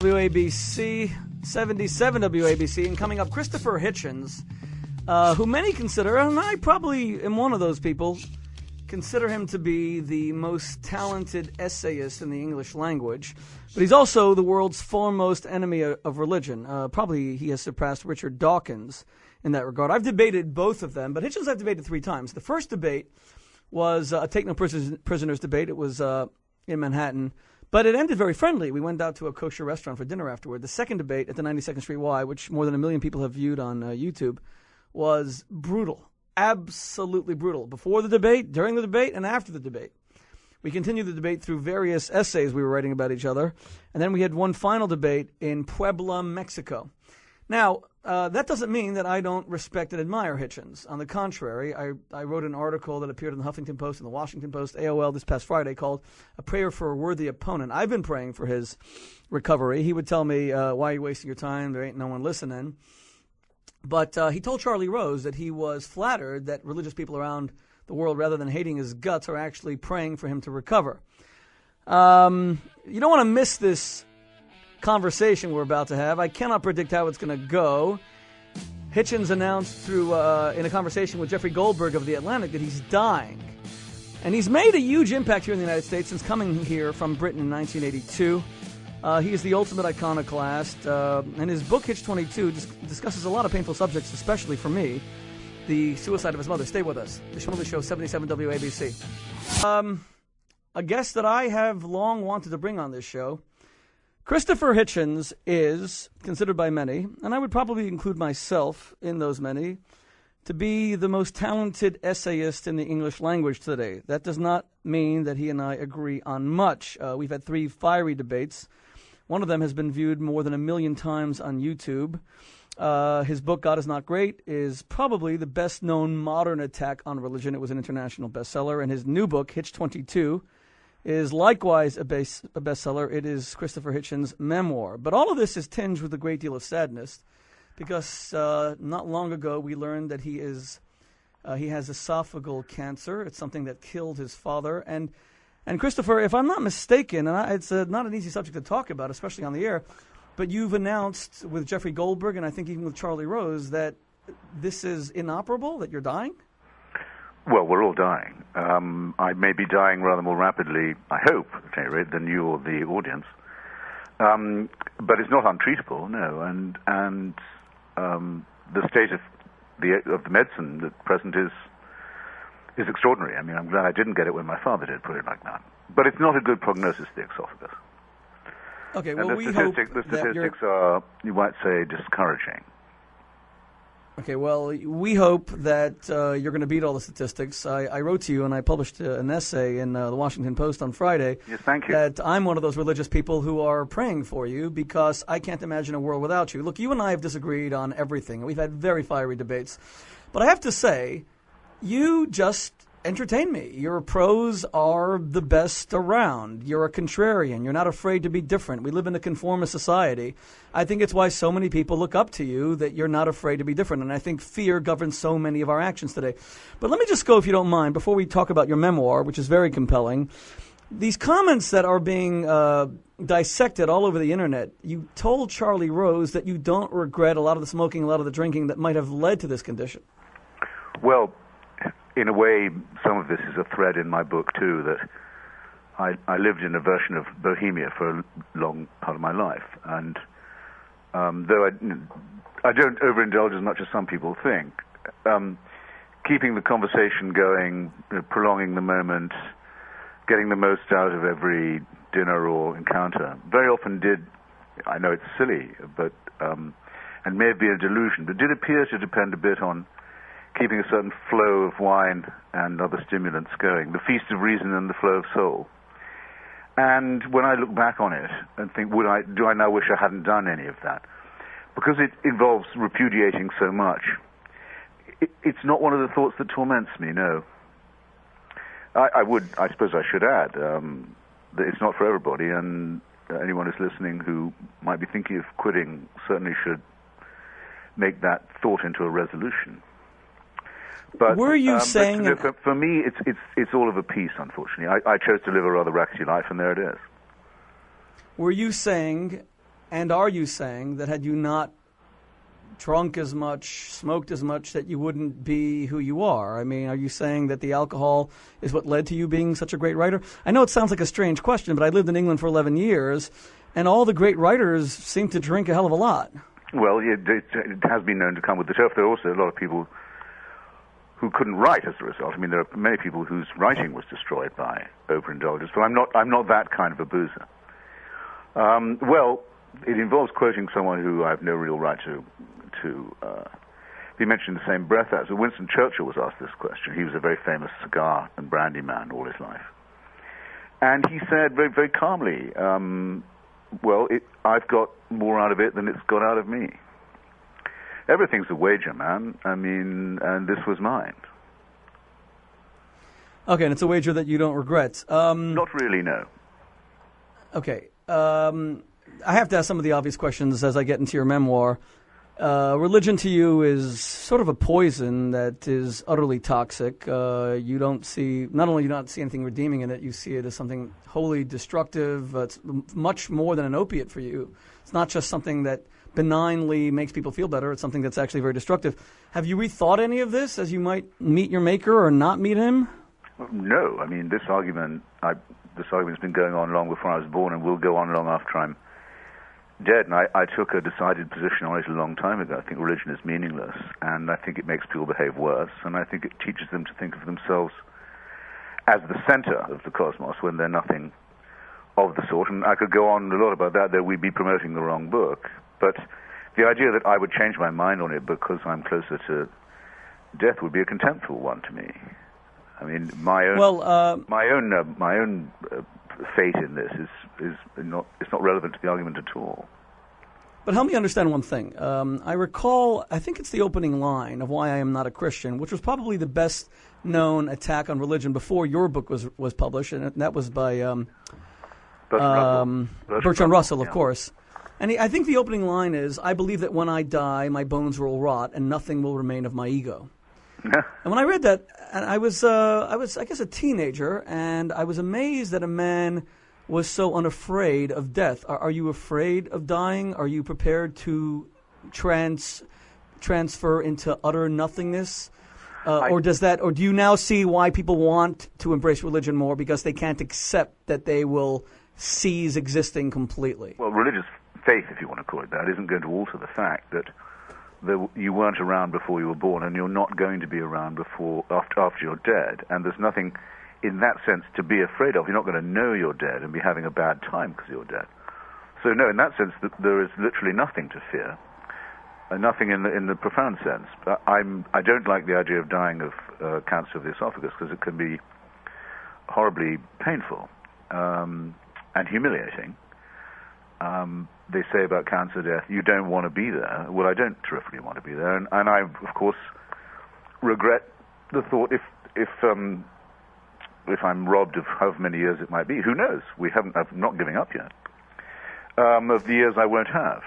WABC, 77 WABC, and coming up, Christopher Hitchens, who many consider, and I probably am one of those people, consider him to be the most talented essayist in the English language, but he's also the world's foremost enemy of religion. Probably he has surpassed Richard Dawkins in that regard. I've debated both of them, but Hitchens I've debated 3 times. The first debate was a Take No Prisoners debate. It was in Manhattan. But it ended very friendly. We went out to a kosher restaurant for dinner afterward. The second debate at the 92nd Street Y, which more than 1 million people have viewed on YouTube, was brutal. Absolutely brutal. Before the debate, during the debate, and after the debate. We continued the debate through various essays we were writing about each other. And then we had one final debate in Puebla, Mexico. Now, that doesn't mean that I don't respect and admire Hitchens. On the contrary, I wrote an article that appeared in the Huffington Post and the Washington Post, AOL, this past Friday called A Prayer for a Worthy Opponent. I've been praying for his recovery. He would tell me, why are you wasting your time? There ain't no one listening. But he told Charlie Rose that he was flattered that religious people around the world, rather than hating his guts, are actually praying for him to recover. You don't want to miss this conversation we're about to have. I cannot predict how it's going to go. Hitchens announced through in a conversation with Jeffrey Goldberg of The Atlantic that he's dying. And he's made a huge impact here in the United States since coming here from Britain in 1982. He is the ultimate iconoclast, and his book, Hitch 22, discusses a lot of painful subjects, especially for me, the suicide of his mother. Stay with us. The Schmuley Show, 77 WABC. A guest that I have long wanted to bring on this show. Christopher Hitchens is considered by many, and I would probably include myself in those many, to be the most talented essayist in the English language today. That does not mean that he and I agree on much. We've had 3 fiery debates. One of them has been viewed more than 1 million times on YouTube. His book, God Is Not Great, is probably the best-known modern attack on religion. It was an international bestseller. And his new book, Hitch 22, is likewise a bestseller. It is Christopher Hitchens' memoir. But all of this is tinged with a great deal of sadness because not long ago we learned that he has esophageal cancer. It's something that killed his father. And Christopher, if I'm not mistaken, and it's not an easy subject to talk about, especially on the air, but you've announced with Jeffrey Goldberg and I think even with Charlie Rose that this is inoperable, that you're dying? Well, we're all dying. I may be dying rather more rapidly, I hope, at any rate, than you or the audience. But it's not untreatable, no. And the state of the medicine at present is extraordinary. I mean, I'm glad I didn't get it when my father did, put it like that. But it's not a good prognosis, the esophagus. Okay, well, and the statistics are, you might say, discouraging. Okay, well, we hope that you're going to beat all the statistics. I wrote to you and I published an essay in the Washington Post on Friday. Yes, thank you. That I'm one of those religious people who are praying for you because I can't imagine a world without you. Look, you and I have disagreed on everything. We've had very fiery debates. But I have to say, you just entertain me. Your prose are the best around. You're a contrarian. You're not afraid to be different. We live in a conformist society. I think it's why so many people look up to you, that you're not afraid to be different. And I think fear governs so many of our actions today. But let me just go, if you don't mind, before we talk about your memoir, which is very compelling. These comments that are being dissected all over the internet, you told Charlie Rose that you don't regret a lot of the smoking, a lot of the drinking that might have led to this condition. Well, in a way, some of this is a thread in my book, too, that I lived in a version of Bohemia for a long part of my life. And though I don't overindulge as much as some people think, keeping the conversation going, prolonging the moment, getting the most out of every dinner or encounter, very often did, I know it's silly, but and may have been a delusion, but did appear to depend a bit on keeping a certain flow of wine and other stimulants going, the feast of reason and the flow of soul. And when I look back on it and think, do I now wish I hadn't done any of that? Because it involves repudiating so much, it's not one of the thoughts that torments me, no. I suppose I should add, that it's not for everybody, and anyone who's listening who might be thinking of quitting certainly should make that thought into a resolution. But were you saying... For me, it's all of a piece, unfortunately. I chose to live a rather rackety life, and there it is. Were you saying And are you saying that had you not drunk as much, smoked as much, that you wouldn't be who you are? I mean, are you saying that the alcohol is what led to you being such a great writer? I know it sounds like a strange question, but I lived in England for 11 years, and all the great writers seem to drink a hell of a lot. Well, it has been known to come with the turf. There are also a lot of people who couldn't write as a result. I mean, there are many people whose writing was destroyed by overindulgence, but I'm not that kind of a boozer. Well, it involves quoting someone who I have no real right to be mentioned in the same breath as. Winston Churchill was asked this question. He was a very famous cigar and brandy man all his life. And he said very, very calmly, I've got more out of it than it's got out of me. Everything's a wager, man. I mean, and this was mine. Okay, and it's a wager that you don't regret. Not really, no. Okay. I have to ask some of the obvious questions as I get into your memoir. Religion to you is sort of a poison that is utterly toxic. You don't see, not only do you not see anything redeeming in it, you see it as something wholly destructive. It's much more than an opiate for you. It's not just something that benignly makes people feel better. It's something that's actually very destructive. Have you rethought any of this as you might meet your maker or not meet him? No. I mean, this argument's been going on long before I was born and will go on long after I'm dead, and I took a decided position on it a long time ago. I think religion is meaningless, and I think it makes people behave worse, and I think it teaches them to think of themselves as the center of the cosmos when they're nothing of the sort. And I could go on a lot about that, though we'd be promoting the wrong book. But the idea that I would change my mind on it because I'm closer to death would be a contemptible one to me. I mean, my own fate in this is not relevant to the argument at all. But help me understand one thing. I recall, I think it's the opening line of Why I Am Not a Christian, which was probably the best known attack on religion before your book was published, and that was by Bertrand Russell, of course. And I think the opening line is, I believe that when I die, my bones will rot and nothing will remain of my ego. And when I read that, and I was, I guess, a teenager, and I was amazed that a man was so unafraid of death. Are you afraid of dying? Are you prepared to transfer into utter nothingness? Or do you now see why people want to embrace religion more because they can't accept that they will cease existing completely? Well, religious faith, if you want to call it that, isn't going to alter the fact that you weren't around before you were born, and you're not going to be around after you're dead. And there's nothing, in that sense, to be afraid of. You're not going to know you're dead and be having a bad time because you're dead. So no, in that sense, there is literally nothing to fear, nothing in the profound sense. I don't like the idea of dying of cancer of the esophagus because it can be horribly painful and humiliating. They say about cancer death, you don't want to be there. Well, I don't terrifically want to be there, and I, of course, regret the thought if I'm robbed of however many years it might be. Who knows? I'm not giving up yet. Of the years I won't have.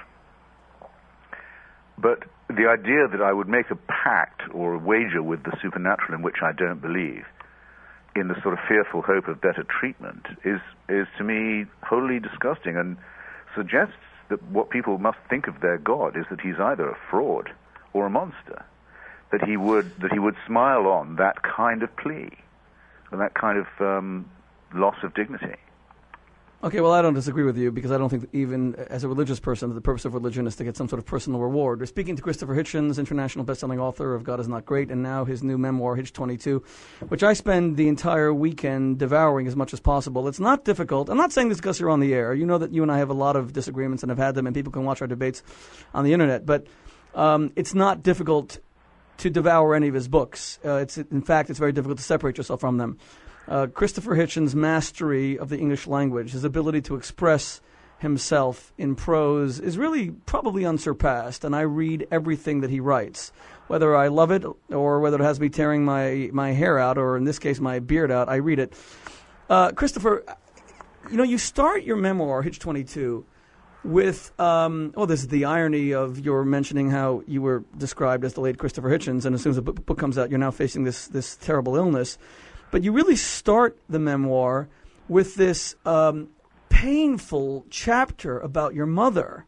But the idea that I would make a pact or a wager with the supernatural in which I don't believe, in the sort of fearful hope of better treatment, is to me wholly disgusting and suggests that what people must think of their God is that he's either a fraud or a monster, that he would smile on that kind of plea and that kind of loss of dignity. Okay, well, I don't disagree with you because I don't think that even as a religious person, the purpose of religion is to get some sort of personal reward. We're speaking to Christopher Hitchens, international best-selling author of God Is Not Great, and now his new memoir, Hitch 22, which I spend the entire weekend devouring as much as possible. It's not difficult. I'm not saying this because you're on the air. You know that you and I have a lot of disagreements and have had them, and people can watch our debates on the Internet. But it's not difficult to devour any of his books. In fact, it's very difficult to separate yourself from them. Christopher Hitchens' mastery of the English language, his ability to express himself in prose is really probably unsurpassed, and I read everything that he writes. Whether I love it or whether it has me tearing my hair out, or in this case my beard out, I read it. Christopher, you start your memoir, Hitch 22, with, this is the irony of your mentioning how you were described as the late Christopher Hitchens, and as soon as the book comes out, you're now facing this terrible illness. But you really start the memoir with this painful chapter about your mother.